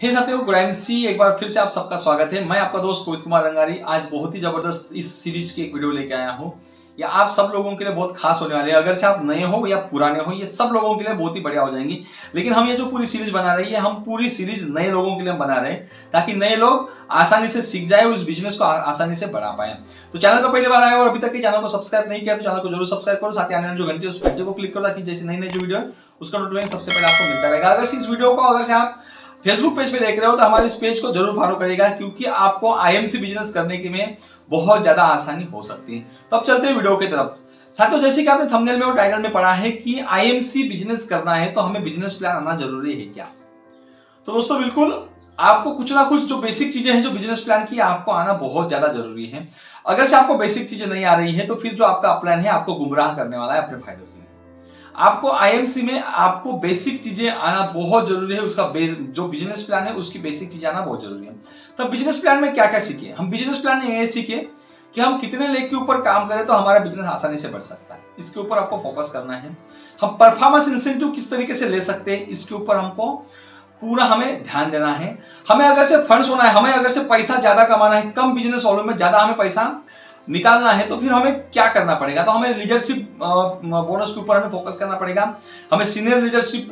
हे साथियों, good MC एक बार फिर से आप सबका स्वागत है। मैं आपका दोस्त पवित्र कुमार रंगारी आज बहुत ही जबरदस्त इस सीरीज की एक वीडियो लेके आया हूँ। ये आप सब लोगों के लिए बहुत खास होने वाली है। अगर से आप नए हो या पुराने हो, ये सब लोगों के लिए बहुत ही बढ़िया हो जाएंगी। लेकिन हम ये जो पूरी सीरीज बना रही है, हम पूरी सीरीज नए लोगों के लिए बना रहे हैं ताकि नए लोग आसानी से सीख जाए, उस बिजनेस को आसानी से बढ़ा पाए। तो चैनल पर पहली बार आए और अभी तक चैनल को सब्सक्राइब नहीं किया तो चैनल को जरूर सब्सक्राइब करो। साथ ही आने वाले जो घंटे उस घंटे को क्लिक करो ताकि जैसे नई नई जो वीडियो है उसका नोटिफिकेशन सबसे पहले आपको मिलता रहेगा। अगर इस वीडियो को अगर से आप फेसबुक पेज पे देख रहे हो तो हमारे इस पेज को जरूर फॉलो करिएगा, क्योंकि आपको आईएमसी बिजनेस करने के में बहुत ज्यादा आसानी हो सकती है। तो अब चलते हैं वीडियो की तरफ। साथियों, जैसे कि आपने थंबनेल में और टाइटल में पढ़ा है कि आईएमसी बिजनेस करना है तो हमें बिजनेस प्लान आना जरूरी है क्या? तो दोस्तों, बिल्कुल आपको कुछ ना कुछ जो बेसिक चीजें हैं जो बिजनेस प्लान की, आपको आना बहुत ज्यादा जरूरी है। अगर से आपको बेसिक चीजें नहीं आ रही है तो फिर जो आपका प्लान है आपको गुमराह करने वाला है अपने फायदे के लिए। आपको आईएमसी में आपको बेसिक चीजें आना बहुत जरूरी है। उसका जो बिजनेस प्लान है उसकी बेसिक चीजें आना बहुत जरूरी है। तो बिजनेस प्लान में क्या क्या सीखे हम? बिजनेस प्लान में ये सीखे कि हम कितने लेग के ऊपर काम करें तो हमारा बिजनेस आसानी से बढ़ सकता है, इसके ऊपर आपको फोकस करना है। हम परफॉर्मेंस इंसेंटिव किस तरीके से ले सकते हैं, इसके ऊपर हमको पूरा हमें ध्यान देना है। हमें अगर से फंड्स होना है, हमें अगर से पैसा ज्यादा कमाना है, कम बिजनेस वॉल्यूम में ज्यादा हमें पैसा निकालना है, तो फिर हमें क्या करना पड़ेगा? तो हमें लीडरशिप बोनस के ऊपर हमें फोकस करना पड़ेगा। हमें सीनियर लीडरशिप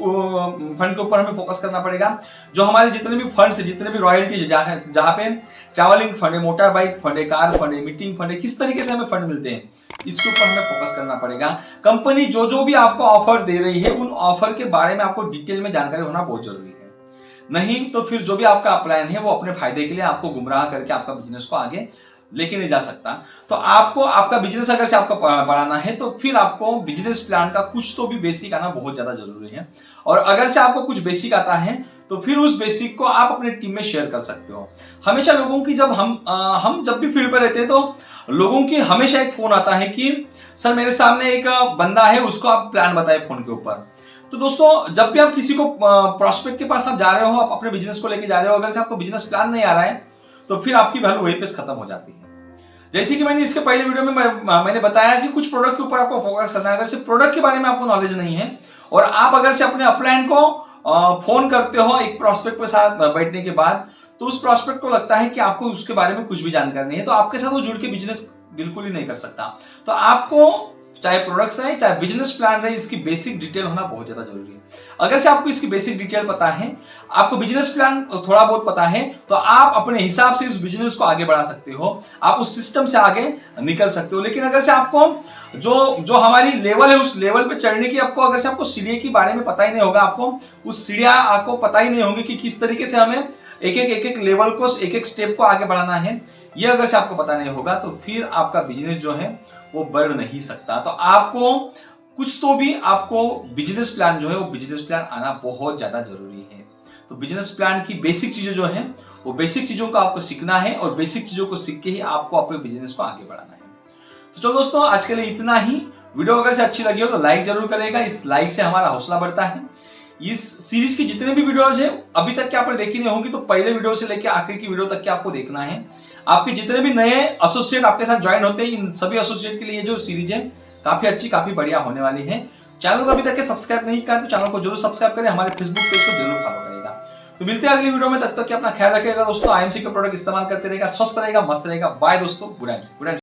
फंड के ऊपर हमें फोकस करना पड़ेगा। जो हमारे जितने भी फंड्स है, जितने भी रॉयल्टीज जहाँ पे ट्रैवलिंग फंड है, मोटर बाइक फंड है, कार फंड है, मीटिंग फंड है, किस तरीके से हमें फंड मिलते हैं, इसके ऊपर हमें फोकस करना पड़ेगा। कंपनी जो भी आपको ऑफर दे रही है, उन ऑफर के बारे में आपको डिटेल में जानकारी होना बहुत जरूरी है। नहीं तो फिर जो भी आपका प्लान है वो अपने फायदे के लिए आपको गुमराह करके आपका बिजनेस को आगे लेके नहीं जा सकता। तो आपको आपका बिजनेस अगर से आपको बढ़ाना है तो फिर आपको बिजनेस प्लान का कुछ तो भी बेसिक आना बहुत ज्यादा जरूरी है। और अगर से आपको कुछ बेसिक आता है तो फिर उस बेसिक को आप अपने टीम में शेयर कर सकते हो। हमेशा लोगों की जब हम जब भी फील्ड पर रहते हैं तो लोगों की हमेशा एक फोन आता है कि सर मेरे सामने एक बंदा है, उसको आप प्लान बताए फोन के ऊपर। तो दोस्तों, जब भी आप किसी को प्रोस्पेक्ट के पास आप जा रहे हो, आप अपने बिजनेस को लेके जा रहे हो, अगर से आपको बिजनेस प्लान नहीं आ रहा है तो फिर आपकी वैल्यू वहीं पे खत्म हो जाती है। जैसे कि मैंने इसके पहले वीडियो में मैंने बताया कि कुछ प्रोडक्ट के ऊपर आपको फोकस करना है। अगर से प्रोडक्ट के बारे में आपको नॉलेज नहीं है और आप अगर से अपने अपलाइन को फोन करते हो एक प्रोस्पेक्ट के साथ बैठने के बाद, तो उस प्रोस्पेक्ट को लगता है कि आपको उसके बारे में कुछ भी जानकारी नहीं है, तो आपके साथ वो जुड़ के बिजनेस बिल्कुल ही नहीं कर सकता। तो आपको चाहे प्रोडक्ट्स रहे चाहे बिजनेस प्लान रहे, इसकी बेसिक डिटेल होना बहुत ज्यादा जरूरी है। अगर से आपको इसकी बेसिक डिटेल पता है, आपको बिजनेस प्लान थोड़ा बहुत पता है, तो आप अपने हिसाब से उस बिजनेस को आगे बढ़ा सकते हो, आप उस सिस्टम से आगे निकल सकते हो। लेकिन अगर से आपको जो हमारी लेवल है उस लेवल पे चढ़ने की आपको सीढ़ी के बारे में पता ही नहीं होगा, आपको उस सीढ़ियां आपको पता ही नहीं होंगी कि किस तरीके से हमें एक एक लेवल को, एक एक स्टेप को आगे बढ़ाना है, ये अगर से आपको पता नहीं होगा तो फिर आपका बिजनेस जो है वो बढ़ नहीं सकता। तो आपको कुछ तो भी आपको बिजनेस प्लान जो है वो बिजनेस प्लान आना बहुत ज्यादा जरूरी है। तो बिजनेस प्लान की बेसिक चीजें जो है वो बेसिक चीजों को आपको सीखना है और बेसिक चीजों को सीख के ही आपको अपने बिजनेस को आगे बढ़ाना है। तो चलो दोस्तों, आज के लिए इतना ही। वीडियो अगर से अच्छी लगी हो तो लाइक जरूर करेगा, इस लाइक से हमारा हौसला बढ़ता है। इस सीरीज की जितने भी वीडियोज है अभी तक के आपने देखी नहीं होंगी तो पहले वीडियो से लेकर आखिर की वीडियो तक के आपको देखना है। आपके जितने भी नए एसोसिएट आपके साथ ज्वाइन होते हैं, इन सभी एसोसिएट के लिए जो सीरीज है काफी अच्छी, काफी बढ़िया होने वाली है। चैनल को अभी तक के सब्सक्राइब नहीं किया तो चैनल को जरूर सब्सक्राइब करें, हमारे फेसबुक पेज को जरूर फॉलो करेगा। तो मिलते हैं अगली वीडियो में, तब तक के अपना ख्याल रखिएगा दोस्तों। आईएमसी का प्रोडक्ट इस्तेमाल करते रहेगा, स्वस्थ रहेगा, मस्त रहेगा। बाय दोस्तों, गुड एमसी।